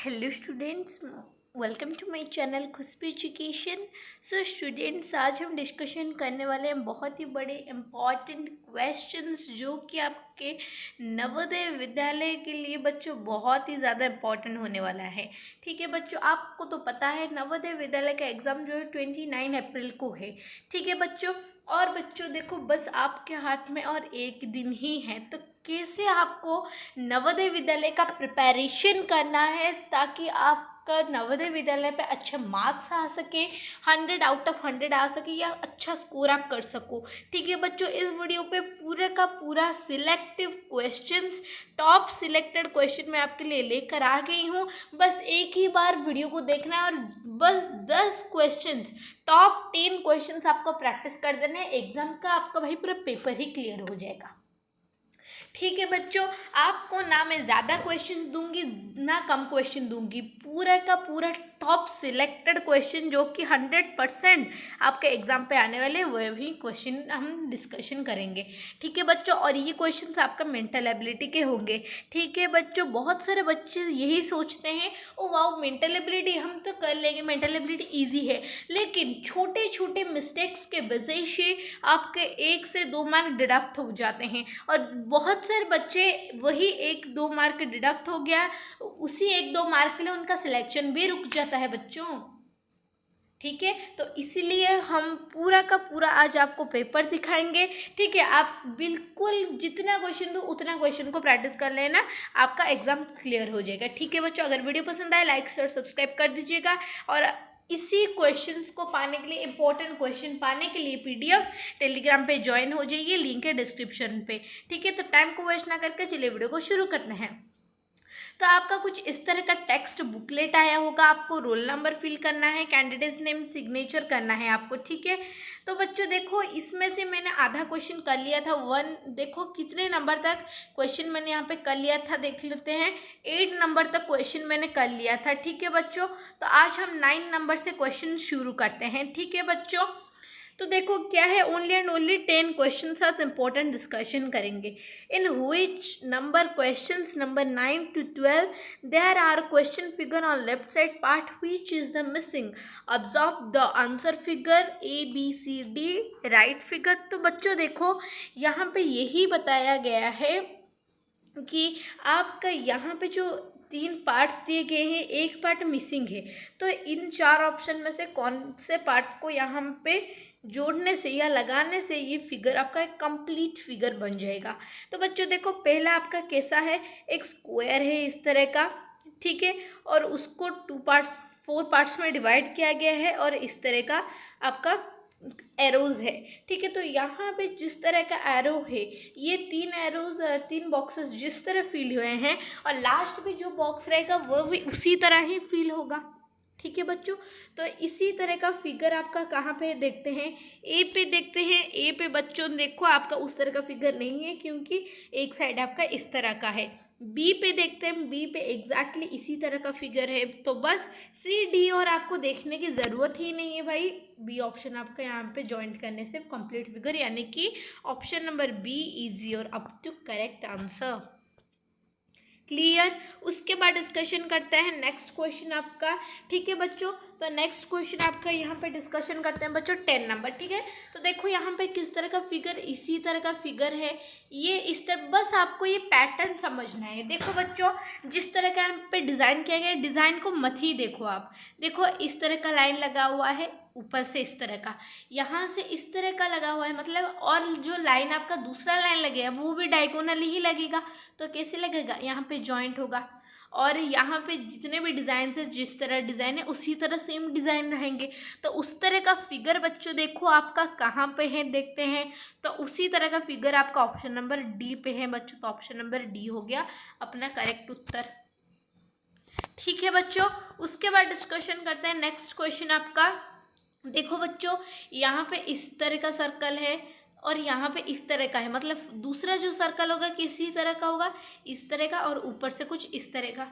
Hello students, welcome to my channel Khushboo education. So students, आज हम discussion करने वाले हैं बहुत ही बड़े इम्पॉर्टेंट क्वेश्चंस जो कि आपके नवोदय विद्यालय के लिए बच्चों बहुत ही ज़्यादा इम्पॉर्टेंट होने वाला है। ठीक है बच्चों, आपको तो पता है नवोदय विद्यालय का एग्ज़ाम जो है 29 अप्रैल को है। ठीक है बच्चों, और बच्चों देखो, बस आपके हाथ में और एक दिन ही है, तो कैसे आपको नवोदय विद्यालय का प्रिपरेशन करना है ताकि आपका नवोदय विद्यालय पे अच्छे मार्क्स आ सके, 100 आउट ऑफ 100 आ सके या अच्छा स्कोर आप कर सको। ठीक है बच्चों, इस वीडियो पे पूरे का पूरा selective questions, top selected question मैं आपके लिए लेकर आ गई हूँ। बस एक ही बार वीडियो को देखना है और बस 10 क्वेश्चंस, टॉप 10 क्वेश्चंस आपको प्रैक्टिस कर देना है। एग्जाम का आपका भाई पूरा पेपर ही क्लियर हो जाएगा। ठीक है बच्चों, आपको ना मैं ज़्यादा क्वेश्चंस दूंगी ना कम क्वेश्चन दूंगी, पूरा का पूरा टॉप सिलेक्टेड क्वेश्चन जो कि 100% आपके एग्जाम पे आने वाले वह भी क्वेश्चन हम डिस्कशन करेंगे। ठीक है बच्चों, और ये क्वेश्चंस आपका मेंटल एबिलिटी के होंगे। ठीक है बच्चों, बहुत सारे बच्चे यही सोचते हैं, ओ वाओ मेंटल एबिलिटी हम तो कर लेंगे, मेंटल एबिलिटी ईजी है, लेकिन छोटे छोटे मिस्टेक्स के वजह से आपके 1 से 2 मार्क डिडक्ट हो जाते हैं और बहुत सारे बच्चे वही 1-2 मार्क डिडक्ट हो गया, उसी 1-2 मार्क के लिए उनका सिलेक्शन भी रुक जाता है बच्चों। ठीक है, तो इसीलिए हम पूरा का पूरा आज आपको पेपर दिखाएंगे। ठीक है, आप बिल्कुल जितना क्वेश्चन दो उतना क्वेश्चन को प्रैक्टिस कर लेना, आपका एग्जाम क्लियर हो जाएगा। ठीक है बच्चों, अगर वीडियो पसंद आए लाइक शेयर सब्सक्राइब कर दीजिएगा, और इसी क्वेश्चंस को पाने के लिए, इंपॉर्टेंट क्वेश्चन पाने के लिए PDF टेलीग्राम पे ज्वाइन हो जाइए, लिंक है डिस्क्रिप्शन पे। ठीक है, तो टाइम को वेस्ट ना करके चलिए वीडियो को शुरू करते हैं। तो आपका कुछ इस तरह का टेक्स्ट बुकलेट आया होगा, आपको रोल नंबर फिल करना है, कैंडिडेट्स नेम सिग्नेचर करना है आपको। ठीक है, तो बच्चों देखो, इसमें से मैंने आधा क्वेश्चन कर लिया था। देखो कितने नंबर तक क्वेश्चन मैंने यहाँ पे कर लिया था, देख लेते हैं। 8 नंबर तक क्वेश्चन मैंने कर लिया था। ठीक है बच्चों, तो आज हम 9 नंबर से क्वेश्चन शुरू करते हैं। ठीक है बच्चों, तो देखो क्या है, ओनली एंड ओनली 10 क्वेश्चन आज इंपॉर्टेंट डिस्कशन करेंगे। In which number questions number 9 to 12 there are question figure on left side part which is the missing, observe the answer figure ABCD right figure. तो बच्चों देखो, यहाँ पे यही बताया गया है कि आपका यहाँ पे जो 3 पार्ट्स दिए गए हैं, एक पार्ट मिसिंग है, तो इन 4 ऑप्शन में से कौन से पार्ट को यहाँ पे जोड़ने से या लगाने से ये फिगर आपका एक कंप्लीट फिगर बन जाएगा। तो बच्चों देखो, पहला आपका कैसा है, एक स्क्वायर है इस तरह का। ठीक है, और उसको 4 पार्ट्स में डिवाइड किया गया है और इस तरह का आपका एरोज है। ठीक है, तो यहाँ पे जिस तरह का एरो है, ये 3 एरोज, 3 बॉक्सेस जिस तरह फिल हुए हैं, और लास्ट पे जो बॉक्स रहेगा वो भी उसी तरह ही फिल होगा। ठीक है बच्चों, तो इसी तरह का फिगर आपका कहाँ पे देखते हैं, ए पे देखते हैं। ए पे बच्चों देखो, आपका उस तरह का फिगर नहीं है क्योंकि एक साइड आपका इस तरह का है। बी पे देखते हैं, बी पे एग्जैक्टली इसी तरह का फिगर है। तो बस CD और आपको देखने की ज़रूरत ही नहीं है भाई, बी ऑप्शन आपका यहाँ पे ज्वाइंट करने से कंप्लीट फिगर, यानी कि option number B is your up to correct answer. Clear, उसके बाद डिस्कशन करते हैं नेक्स्ट क्वेश्चन आपका। ठीक है बच्चों, तो नेक्स्ट क्वेश्चन आपका यहाँ पे डिस्कशन करते हैं बच्चों 10 नंबर। ठीक है, तो देखो यहाँ पे किस तरह का फिगर, इसी तरह का फिगर है, ये इस तरह, बस आपको ये पैटर्न समझना है। देखो बच्चों, जिस तरह का यहाँ पे डिज़ाइन किया गया है, डिज़ाइन को मत ही देखो आप, देखो इस तरह का लाइन लगा हुआ है, ऊपर से इस तरह का, यहाँ से इस तरह का लगा हुआ है, मतलब, और जो लाइन आपका दूसरा लाइन लगेगा वो भी डायगोनली ही लगेगा। तो कैसे लगेगा, यहाँ पे जॉइंट होगा, और यहाँ पे जितने भी डिज़ाइन है, जिस तरह डिज़ाइन है उसी तरह सेम डिज़ाइन रहेंगे। तो उस तरह का फिगर बच्चों देखो आपका कहाँ पे है, देखते हैं। तो उसी तरह का फिगर आपका ऑप्शन नंबर D पे है बच्चों, तो ऑप्शन नंबर D हो गया अपना करेक्ट उत्तर। ठीक है बच्चों, उसके बाद डिस्कशन करते हैं नेक्स्ट क्वेश्चन आपका। देखो बच्चों, यहाँ पे इस तरह का सर्कल है और यहाँ पे इस तरह का है, मतलब दूसरा जो सर्कल होगा किसी तरह का होगा, इस तरह का, और ऊपर से कुछ इस तरह का,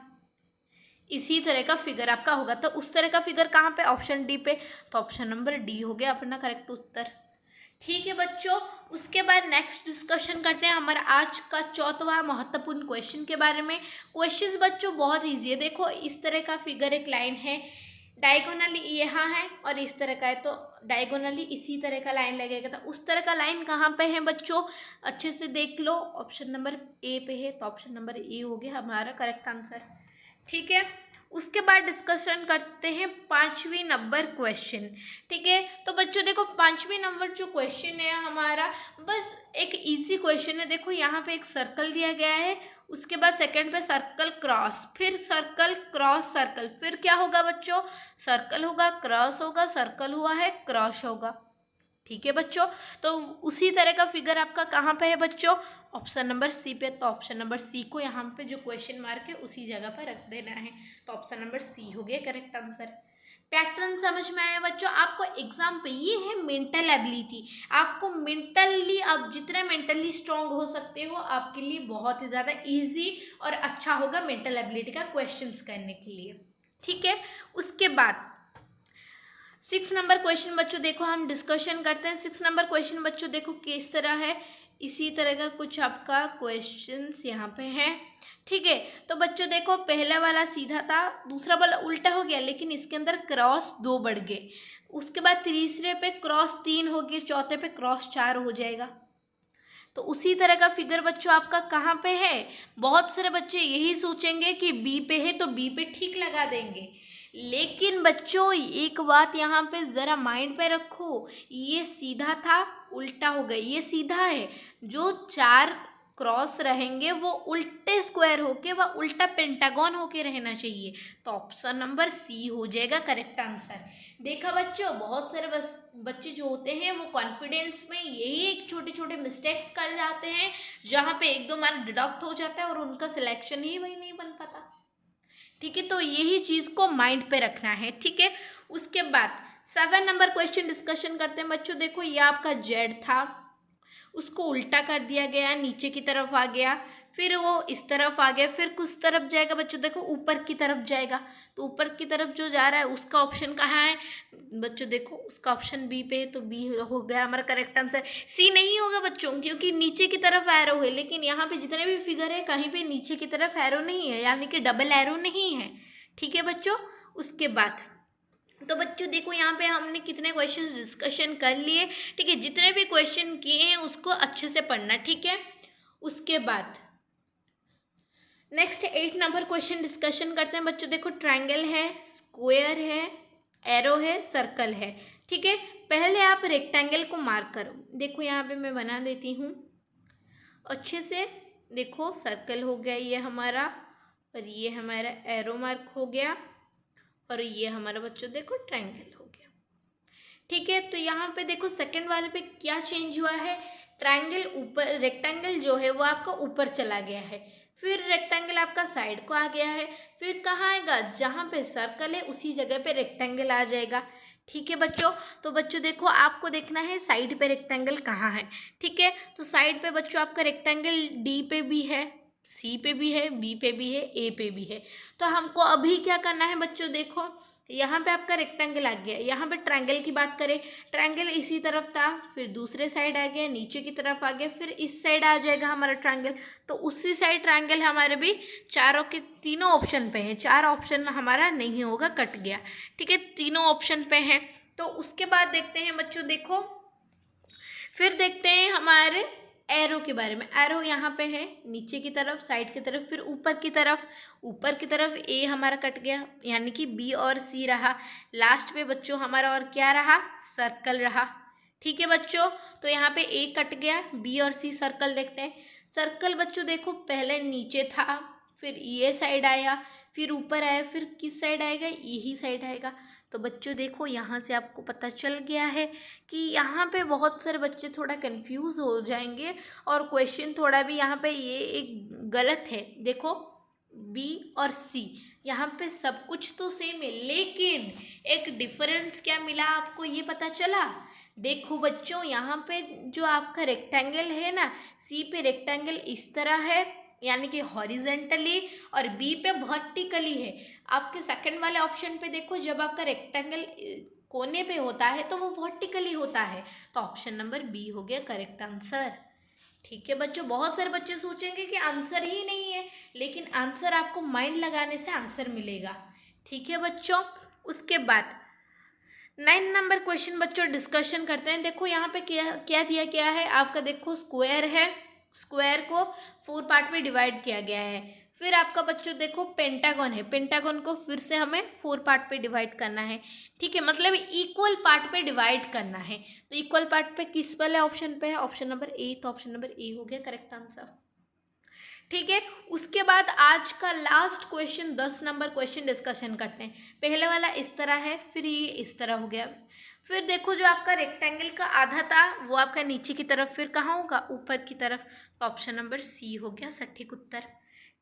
इसी तरह का फिगर आपका होगा। तो उस तरह का फिगर कहाँ पे, ऑप्शन D पे, तो ऑप्शन नंबर D हो गया अपना करेक्ट उत्तर। ठीक है बच्चों, उसके बाद नेक्स्ट डिस्कशन करते हैं हमारा आज का चौथा महत्वपूर्ण क्वेश्चन के बारे में। क्वेश्चंस बच्चों बहुत इजी है। देखो इस तरह का फिगर, एक लाइन है, डायगोनली यहाँ है और इस तरह का है, तो डायगोनली इसी तरह का लाइन लगेगा। तो उस तरह का लाइन कहाँ पे है बच्चों, अच्छे से देख लो। ऑप्शन नंबर ए पे है, तो ऑप्शन नंबर ए हो गया हमारा करेक्ट आंसर। ठीक है, उसके बाद डिस्कशन करते हैं 5वीं नंबर क्वेश्चन। ठीक है, तो बच्चों देखो 5वीं नंबर जो क्वेश्चन है हमारा, बस एक इजी क्वेश्चन है। देखो यहाँ पे एक सर्कल दिया गया है, उसके बाद सेकंड पे सर्कल क्रॉस, फिर सर्कल क्रॉस सर्कल, फिर क्या होगा बच्चों, सर्कल होगा, क्रॉस होगा, सर्कल हुआ है, क्रॉस होगा। ठीक है बच्चों, तो उसी तरह का फिगर आपका कहाँ पे है बच्चों, ऑप्शन नंबर सी पे। तो ऑप्शन नंबर सी को यहाँ पे जो क्वेश्चन मार्क है उसी जगह पर रख देना है। तो ऑप्शन नंबर सी हो गया करेक्ट आंसर। पैटर्न समझ में आया बच्चों आपको। एग्जाम पे ये है मेंटल एबिलिटी। आपको मेंटली, आप जितने मेंटली स्ट्रांग हो सकते हो आपके लिए बहुत ही ज़्यादा इजी और अच्छा होगा मेंटल एबिलिटी का क्वेश्चंस करने के लिए। ठीक है, उसके बाद 6 नंबर क्वेश्चन बच्चों देखो हम डिस्कशन करते हैं। 6 नंबर क्वेश्चन बच्चों देखो किस तरह है, इसी तरह का कुछ आपका क्वेश्चंस यहाँ पे है। ठीक है, तो बच्चों देखो पहला वाला सीधा था, दूसरा वाला उल्टा हो गया, लेकिन इसके अंदर क्रॉस 2 बढ़ गए। उसके बाद तीसरे पे क्रॉस 3 हो गए, चौथे पे क्रॉस 4 हो जाएगा। तो उसी तरह का फिगर बच्चों आपका कहाँ पे है। बहुत सारे बच्चे यही सोचेंगे कि बी पे है तो बी पे ठीक लगा देंगे, लेकिन बच्चों एक बात यहाँ पे ज़रा माइंड पे रखो, ये सीधा था उल्टा हो गया, ये सीधा है, जो 4 क्रॉस रहेंगे वो उल्टे स्क्वायर होके व उल्टा पेंटागन होके रहना चाहिए। तो ऑप्शन नंबर सी हो जाएगा करेक्ट आंसर। देखा बच्चों, बहुत सारे बच्चे जो होते हैं वो कॉन्फिडेंस में यही एक छोटे छोटे मिस्टेक्स कर जाते हैं, जहाँ पे 1-2 मार्क डिडक्ट हो जाता है और उनका सिलेक्शन ही वही नहीं बन पाता। ठीक है, तो यही चीज़ को माइंड पे रखना है। ठीक है, उसके बाद 7 नंबर क्वेश्चन डिस्कशन करते हैं बच्चों। देखो ये आपका जेड था, उसको उल्टा कर दिया गया, नीचे की तरफ आ गया, फिर वो इस तरफ आ गया, फिर कुछ तरफ जाएगा बच्चों, देखो ऊपर की तरफ जाएगा। तो ऊपर की तरफ जो जा रहा है उसका ऑप्शन कहाँ है बच्चों, देखो उसका ऑप्शन बी पे है, तो बी हो गया हमारा करेक्ट आंसर। सी नहीं होगा बच्चों, क्योंकि नीचे की तरफ एरो है, लेकिन यहाँ पे जितने भी फिगर है कहीं पे नीचे की तरफ एरो नहीं है, यानी कि डबल एरो नहीं है। ठीक है बच्चों, उसके बाद तो बच्चों देखो यहाँ पे हमने कितने क्वेश्चन डिस्कशन कर लिए। ठीक है, जितने भी क्वेश्चन किए हैं उसको अच्छे से पढ़ना। ठीक है, उसके बाद नेक्स्ट 8 नंबर क्वेश्चन डिस्कशन करते हैं बच्चों। देखो ट्रायंगल है, स्क्वायर है, एरो है, सर्कल है। ठीक है, पहले आप रेक्टेंगल को मार्क करो। देखो यहाँ पे मैं बना देती हूँ अच्छे से। देखो सर्कल हो गया ये हमारा, और ये हमारा एरो मार्क हो गया, और ये हमारा बच्चों देखो ट्रायंगल हो गया। ठीक है, तो यहाँ पे देखो सेकंड वाले पे क्या चेंज हुआ है, ट्रायंगल ऊपर, रेक्टेंगल जो है वो आपका ऊपर चला गया है, फिर रेक्टेंगल आपका साइड को आ गया है, फिर कहाँ आएगा, जहाँ पे सर्कल है उसी जगह पे रेक्टेंगल आ जाएगा। ठीक है बच्चों, तो बच्चों देखो आपको देखना है साइड पे रेक्टेंगल कहाँ है। ठीक है, तो साइड पे बच्चों आपका रेक्टेंगल डी पे भी है, सी पे भी है, बी पे भी है, ए पे भी है। तो हमको अभी क्या करना है बच्चों, देखो यहाँ पे आपका रेक्टेंगल आ गया, यहाँ पे ट्रायंगल की बात करें, ट्रायंगल इसी तरफ था, फिर दूसरे साइड आ गया, नीचे की तरफ आ गया, फिर इस साइड आ जाएगा हमारा ट्रायंगल। तो उसी साइड ट्रायंगल हमारे भी चारों के तीनों ऑप्शन पे है, 4 ऑप्शन हमारा नहीं होगा, कट गया। ठीक है, तीनों ऑप्शन पे हैं। तो उसके बाद देखते हैं बच्चों, देखो फिर देखते हैं हमारे एरो के बारे में। एरो यहाँ पे है नीचे की तरफ, साइड की तरफ, फिर ऊपर की तरफ। ऊपर की तरफ ए हमारा कट गया, यानी कि बी और सी रहा। लास्ट पे बच्चों हमारा और क्या रहा, सर्कल रहा। ठीक है बच्चों, तो यहाँ पे ए कट गया, बी और सी सर्कल देखते हैं। सर्कल बच्चों देखो पहले नीचे था, फिर ये साइड आया, फिर ऊपर आया, फिर किस साइड आएगा, यही साइड आएगा। तो बच्चों देखो यहाँ से आपको पता चल गया है कि यहाँ पे बहुत सारे बच्चे थोड़ा कंफ्यूज हो जाएंगे, और क्वेश्चन थोड़ा भी यहाँ पे ये एक गलत है। देखो बी और सी यहाँ पे सब कुछ तो सेम है, लेकिन एक डिफरेंस क्या मिला आपको ये पता चला। देखो बच्चों यहाँ पे जो आपका रेक्टेंगल है ना, सी पे रेक्टेंगल इस तरह है, यानी कि हॉरिजेंटली, और बी पे वर्टिकली है। आपके सेकंड वाले ऑप्शन पे देखो, जब आपका रेक्टेंगल कोने पे होता है तो वो वर्टिकली होता है। तो ऑप्शन नंबर बी हो गया करेक्ट आंसर। ठीक है बच्चों, बहुत सारे बच्चे सोचेंगे कि आंसर ही नहीं है, लेकिन आंसर आपको माइंड लगाने से आंसर मिलेगा। ठीक है बच्चों, उसके बाद 9 नंबर क्वेश्चन बच्चों डिस्कशन करते हैं। देखो यहाँ पे क्या क्या दिया गया है आपका, देखो स्क्वायर है, स्क्वायर को 4 पार्ट में डिवाइड किया गया है। फिर आपका बच्चों देखो पेंटागन है, पेंटागन को फिर से हमें 4 पार्ट पे डिवाइड करना है। ठीक है, मतलब इक्वल पार्ट पे डिवाइड करना है। तो इक्वल पार्ट पे किस वाले ऑप्शन पे है, ऑप्शन नंबर ए। तो ऑप्शन नंबर ए हो गया करेक्ट आंसर। ठीक है, उसके बाद आज का last question 10 number question discussion करते हैं। पहले वाला इस तरह है, फिर ये इस तरह हो गया। फिर देखो जो आपका रेक्टेंगल का आधा था वो आपका नीचे की तरफ, फिर कहाँ होगा, ऊपर की तरफ। तो ऑप्शन नंबर सी हो गया सटीक उत्तर।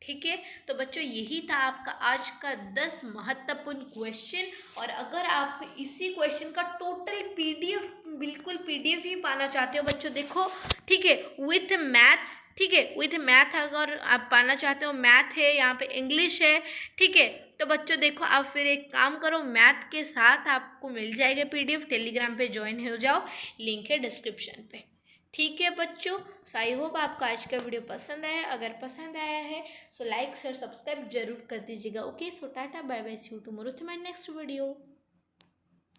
ठीक है, तो बच्चों यही था आपका आज का 10 महत्वपूर्ण क्वेश्चन। और अगर आप इसी क्वेश्चन का टोटल पीडीएफ, बिल्कुल पीडीएफ ही पाना चाहते हो बच्चों, देखो ठीक है, विथ मैथ्स, ठीक है, विथ मैथ अगर आप पाना चाहते हो, मैथ है यहाँ पे, इंग्लिश है। ठीक है, तो बच्चों देखो आप फिर एक काम करो, मैथ के साथ आपको मिल जाएगा पीडीएफ, टेलीग्राम पे ज्वाइन हो जाओ, लिंक है डिस्क्रिप्शन पे। ठीक है बच्चों, सो आई होप आपको आज का वीडियो पसंद आया। अगर पसंद आया है सो लाइक शेयर सब्सक्राइब जरूर कर दीजिएगा। Okay, so tata bye bye, see you tomorrow with my next video.